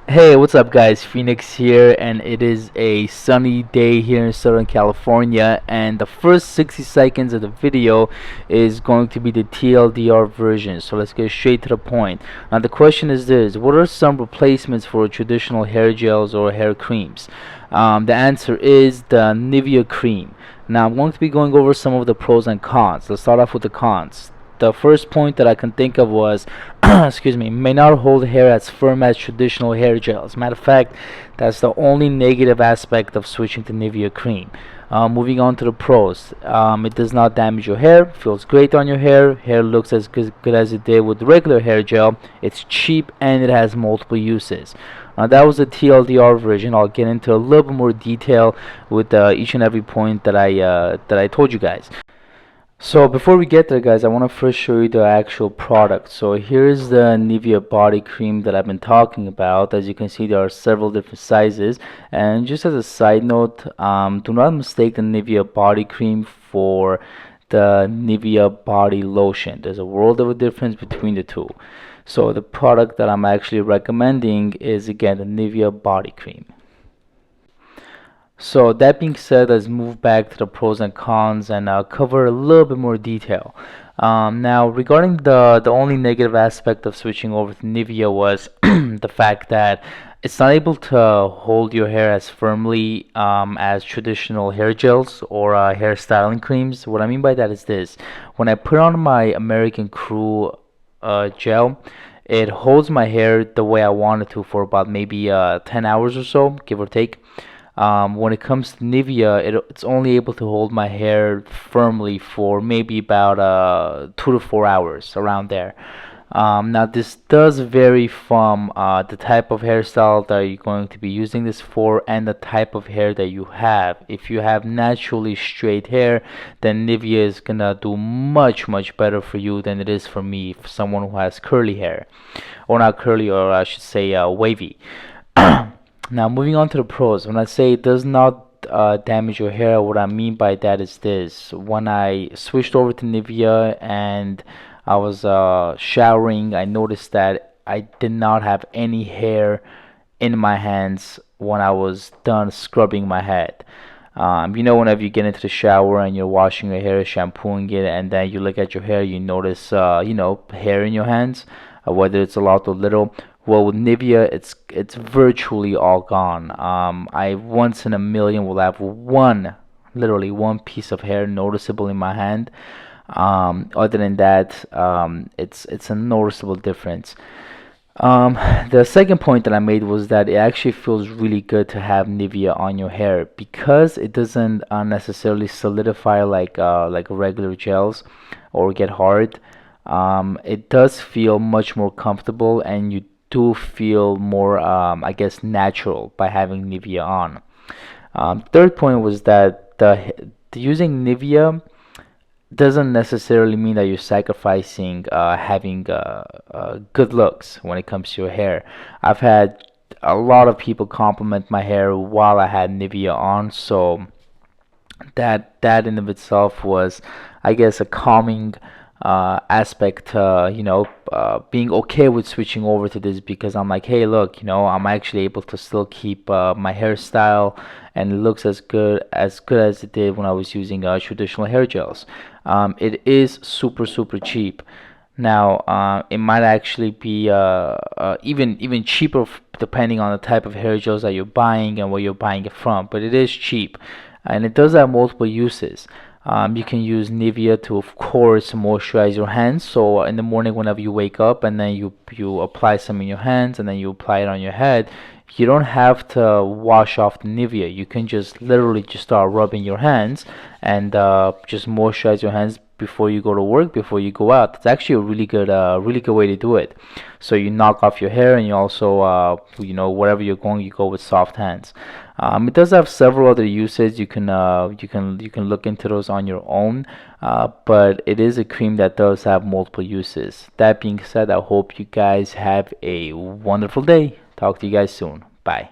Hey, what's up, guys? Phoenix here, and it is a sunny day here in Southern California. And the first 60 seconds of the video is going to be the TLDR version. So let's get straight to the point. Now, the question is this: what are some replacements for traditional hair gels or hair creams? The answer is the Nivea cream. Now, I'm going to be going over some of the pros and cons. Let's start off with the cons. The first point that I can think of was, excuse me, may not hold hair as firm as traditional hair gels. Matter of fact, that's the only negative aspect of switching to Nivea cream. Moving on to the pros, it does not damage your hair, feels great on your hair, hair looks as good as it did with regular hair gel, it's cheap, and it has multiple uses. That was the TLDR version. I'll get into a little bit more detail with each and every point that I told you guys. So before we get there, guys, I want to first show you the actual product. So here's the Nivea body cream that I've been talking about. As you can see, there are several different sizes. And just as a side note, do not mistake the Nivea body cream for the Nivea body lotion. There's a world of a difference between the two. So the product that I'm actually recommending is, again, the Nivea body cream. So that being said, let's move back to the pros and cons and cover a little bit more detail. Now, regarding the only negative aspect of switching over to Nivea was the fact that it's not able to hold your hair as firmly as traditional hair gels or hair styling creams. What I mean by that is this: when I put on my American Crew gel, it holds my hair the way I want it to for about maybe 10 hours or so, give or take. When it comes to Nivea, it's only able to hold my hair firmly for maybe about 2 to 4 hours, around there. Now, this does vary from the type of hairstyle that you're going to be using this for and the type of hair that you have. If you have naturally straight hair, then Nivea is gonna do much, much better for you than it is for me, for someone who has curly hair. Or not curly, or I should say wavy. Now, moving on to the pros. When I say it does not damage your hair, what I mean by that is this: when I switched over to Nivea and I was showering, I noticed that I did not have any hair in my hands when I was done scrubbing my head. Whenever you get into the shower and you're washing your hair, shampooing it, and then you look at your hair, you notice, hair in your hands, whether it's a lot or little. Well, with Nivea, it's virtually all gone. I once in a million will have literally one piece of hair noticeable in my hand. Other than that, it's a noticeable difference. Um, the second point that I made was that it actually feels really good to have Nivea on your hair because it doesn't necessarily solidify like regular gels or get hard. It does feel much more comfortable, and you do feel more, I guess, natural by having Nivea on. Third point was that the using Nivea doesn't necessarily mean that you're sacrificing having good looks when it comes to your hair. I've had a lot of people compliment my hair while I had Nivea on, so that in of itself was, I guess, a calming aspect, being okay with switching over to this, because I'm like, hey, look, I'm actually able to still keep my hairstyle, and it looks as good as it did when I was using traditional hair gels. It is super super cheap. Now, it might actually be even cheaper, depending on the type of hair gels that you're buying and where you're buying it from. But it is cheap, and it does have multiple uses. You can use Nivea to, of course, moisturize your hands. So in the morning, whenever you wake up, and then you apply some in your hands, and then you apply it on your head. You don't have to wash off the Nivea. You can just literally just start rubbing your hands and just moisturize your hands before you go to work, before you go out. It's actually a really good way to do it. So you knock off your hair, and you also, wherever you're going, you go with soft hands. It does have several other uses. You can look into those on your own. But it is a cream that does have multiple uses. That being said, I hope you guys have a wonderful day. Talk to you guys soon. Bye.